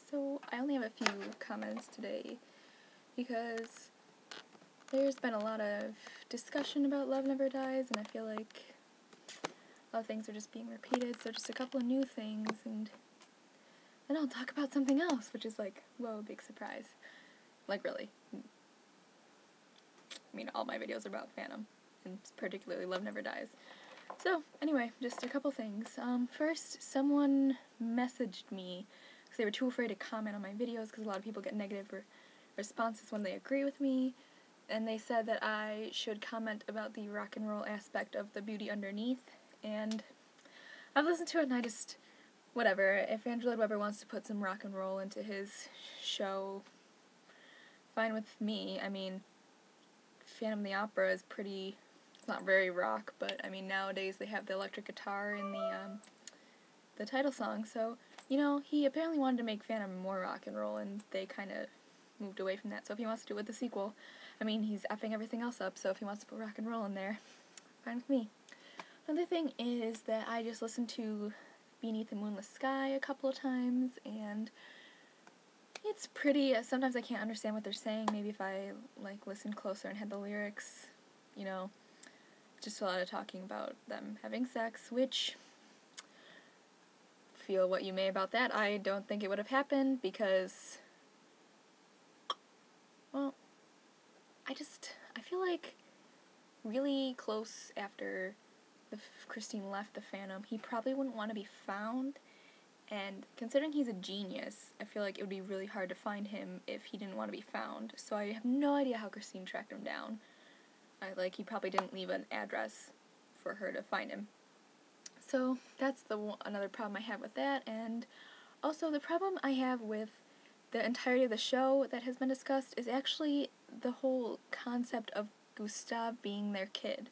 So I only have a few comments today because there's been a lot of discussion about Love Never Dies, and I feel like a lot of things are just being repeated, so just a couple of new things, and then I'll talk about something else, which is like, whoa, big surprise. Like, really. I mean, all my videos are about Phantom, and particularly Love Never Dies. So, anyway, just a couple things. First, someone messaged me because they were too afraid to comment on my videos because a lot of people get negative responses when they agree with me, and they said that I should comment about the rock and roll aspect of The Beauty Underneath, and I've listened to it and I just, whatever. If Andrew Lloyd Webber wants to put some rock and roll into his show, fine with me. I mean, Phantom of the Opera is pretty, it's not very rock, but I mean nowadays they have the electric guitar in the title song, so, you know, he apparently wanted to make Phantom more rock and roll, and they kind of moved away from that, so if he wants to do it with the sequel, I mean, he's effing everything else up, so if he wants to put rock and roll in there, fine with me. Another thing is that I just listened to Beneath the Moonless Sky a couple of times, and it's pretty, sometimes I can't understand what they're saying. Maybe if I, like, listened closer and had the lyrics, you know, just a lot of talking about them having sex, which, feel what you may about that. I don't think it would have happened because, well, I feel like really close after Christine left the Phantom, he probably wouldn't want to be found. And considering he's a genius, I feel like it would be really hard to find him if he didn't want to be found. So I have no idea how Christine tracked him down. He probably didn't leave an address for her to find him. So that's another problem I have with that. And also the problem I have with the entirety of the show that has been discussed is actually the whole concept of Gustav being their kid.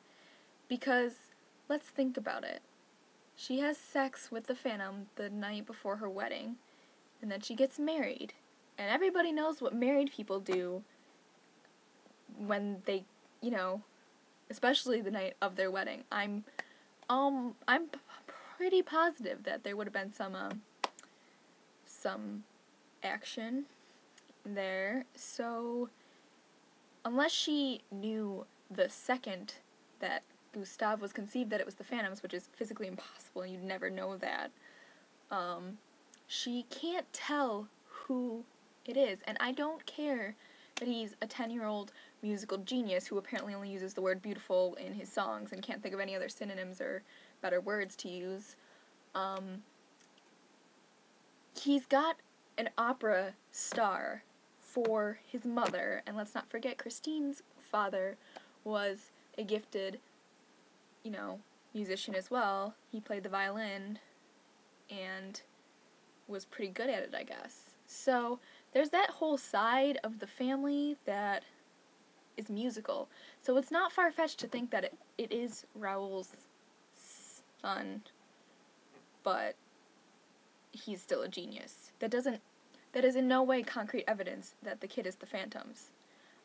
Because, let's think about it. She has sex with the Phantom the night before her wedding, and then she gets married. And everybody knows what married people do when they, you know, especially the night of their wedding. I'm pretty positive that there would have been some action there. So, unless she knew the second that Gustav was conceived that it was the Phantoms, which is physically impossible and you'd never know that, she can't tell who it is. And I don't care that he's a 10-year-old musical genius who apparently only uses the word beautiful in his songs and can't think of any other synonyms or better words to use. He's got an opera star for his mother, and let's not forget Christine's father was a gifted, you know, musician as well. He played the violin and was pretty good at it, I guess. So there's that whole side of the family that is musical. So it's not far-fetched to think that it is Raoul's son, but he's still a genius. That is in no way concrete evidence that the kid is the Phantom's.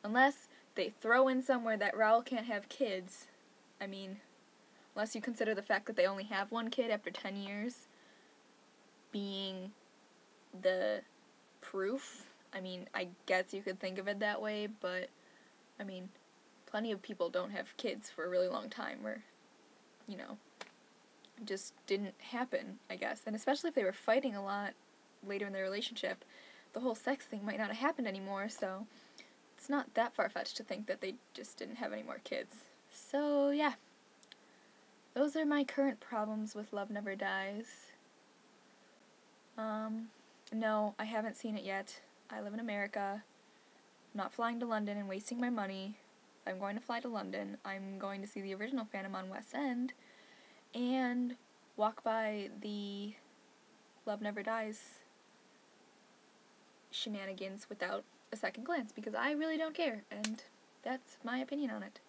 Unless they throw in somewhere that Raoul can't have kids, I mean, unless you consider the fact that they only have one kid after 10 years being the proof. I mean, I guess you could think of it that way, but, I mean, plenty of people don't have kids for a really long time, or, you know, it just didn't happen, I guess. And especially if they were fighting a lot later in their relationship, the whole sex thing might not have happened anymore, so it's not that far-fetched to think that they just didn't have any more kids. So, yeah. Those are my current problems with Love Never Dies. No, I haven't seen it yet. I live in America. I'm not flying to London and wasting my money. If I'm going to fly to London, I'm going to see the original Phantom on West End and walk by the Love Never Dies shenanigans without a second glance, because I really don't care, and that's my opinion on it.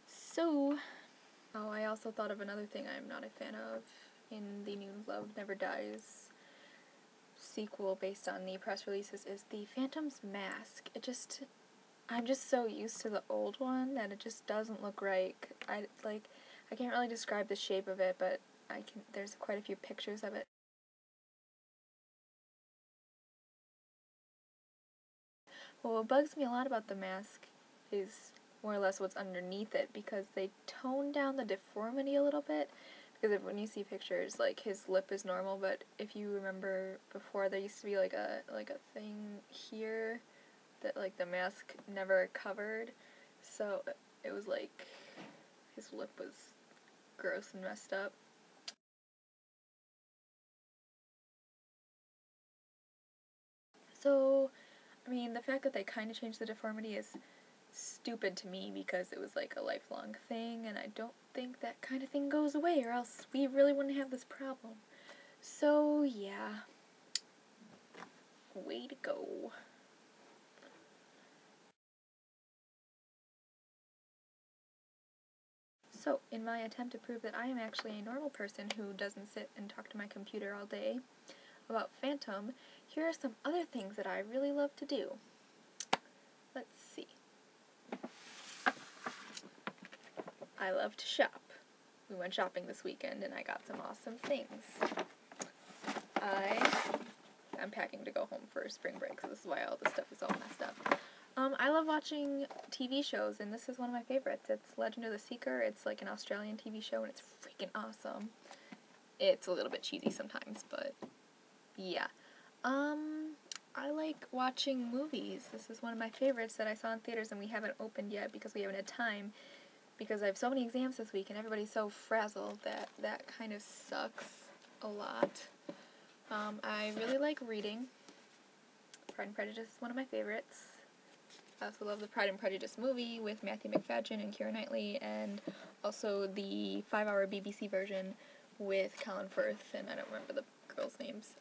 So, oh, I also thought of another thing I'm not a fan of in the new Love Never Dies sequel based on the press releases is the Phantom's mask. I'm just so used to the old one that it just doesn't look right. I can't really describe the shape of it, but there's quite a few pictures of it. Well, what bugs me a lot about the mask is more or less what's underneath it, because they tone down the deformity a little bit. Because when you see pictures, like, his lip is normal, but if you remember before, there used to be like a thing here that, like, the mask never covered, so it was like his lip was gross and messed up. So, I mean, the fact that they kind of changed the deformity is stupid to me, because it was like a lifelong thing, and I don't think that kind of thing goes away, or else we really wouldn't have this problem. So, yeah. Way to go. So, in my attempt to prove that I am actually a normal person who doesn't sit and talk to my computer all day about Phantom, here are some other things that I really love to do. Let's see. I love to shop. We went shopping this weekend and I got some awesome things. I'm packing to go home for spring break, so this is why all this stuff is all messed up. I love watching TV shows, and this is one of my favorites. It's Legend of the Seeker. It's like an Australian TV show, and it's freaking awesome. It's a little bit cheesy sometimes, but yeah. I like watching movies. This is one of my favorites that I saw in theaters, and we haven't opened yet because we haven't had time, because I have so many exams this week, and everybody's so frazzled that kind of sucks a lot. I really like reading. Pride and Prejudice is one of my favorites. I also love the Pride and Prejudice movie with Matthew Macfadyen and Keira Knightley, and also the 5-hour BBC version with Colin Firth, and I don't remember the girls' names.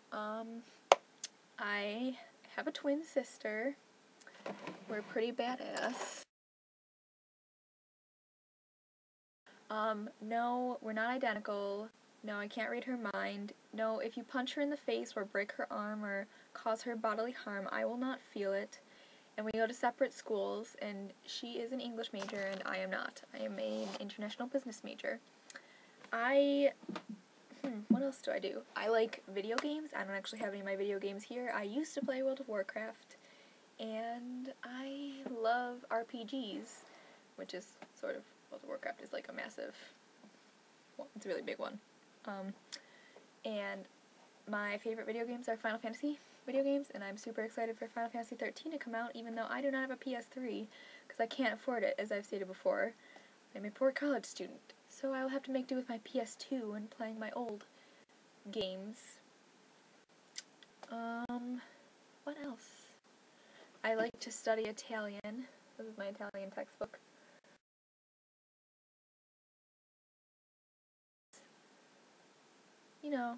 I have a twin sister. We're pretty badass. No, we're not identical. No, I can't read her mind. No, if you punch her in the face or break her arm or cause her bodily harm, I will not feel it. And we go to separate schools, and she is an English major and I am not. I am an international business major. What else do I do? I like video games. I don't actually have any of my video games here. I used to play World of Warcraft, and I love RPGs, which is sort of, World of Warcraft is like a massive, well, it's a really big one. And my favorite video games are Final Fantasy video games, and I'm super excited for Final Fantasy XIII to come out, even though I do not have a PS3, because I can't afford it, as I've stated before. I'm a poor college student, so I will have to make do with my PS2 and playing my old games. What else? I like to study Italian. This is my Italian textbook. You know,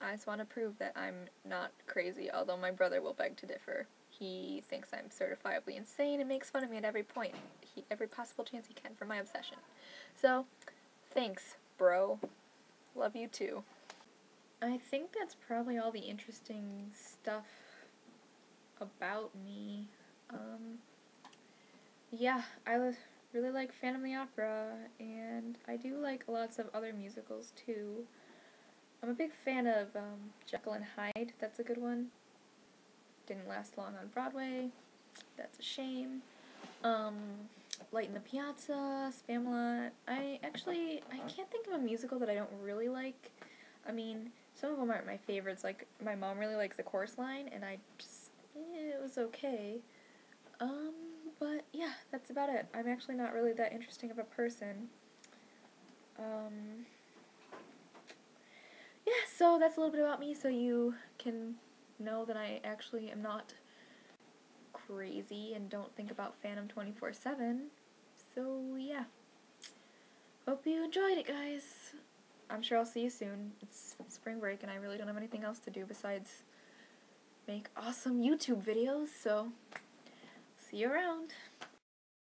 I just want to prove that I'm not crazy, although my brother will beg to differ. He thinks I'm certifiably insane and makes fun of me at every point, every possible chance he can for my obsession. So, thanks, bro. Love you too. I think that's probably all the interesting stuff about me. Yeah, I really like Phantom of the Opera, and I do like lots of other musicals too. I'm a big fan of Jekyll and Hyde. That's a good one. Didn't last long on Broadway. That's a shame. Light in the Piazza, Spamalot. I can't think of a musical that I don't really like. I mean, some of them aren't my favorites. Like, my mom really likes The Chorus Line, and it was okay. But yeah, that's about it. I'm actually not really that interesting of a person. Yeah, so that's a little bit about me, so you can know that I actually am not crazy and don't think about Phantom 24/7. So yeah, hope you enjoyed it, guys. I'm sure I'll see you soon. It's spring break and I really don't have anything else to do besides make awesome YouTube videos, so see you around.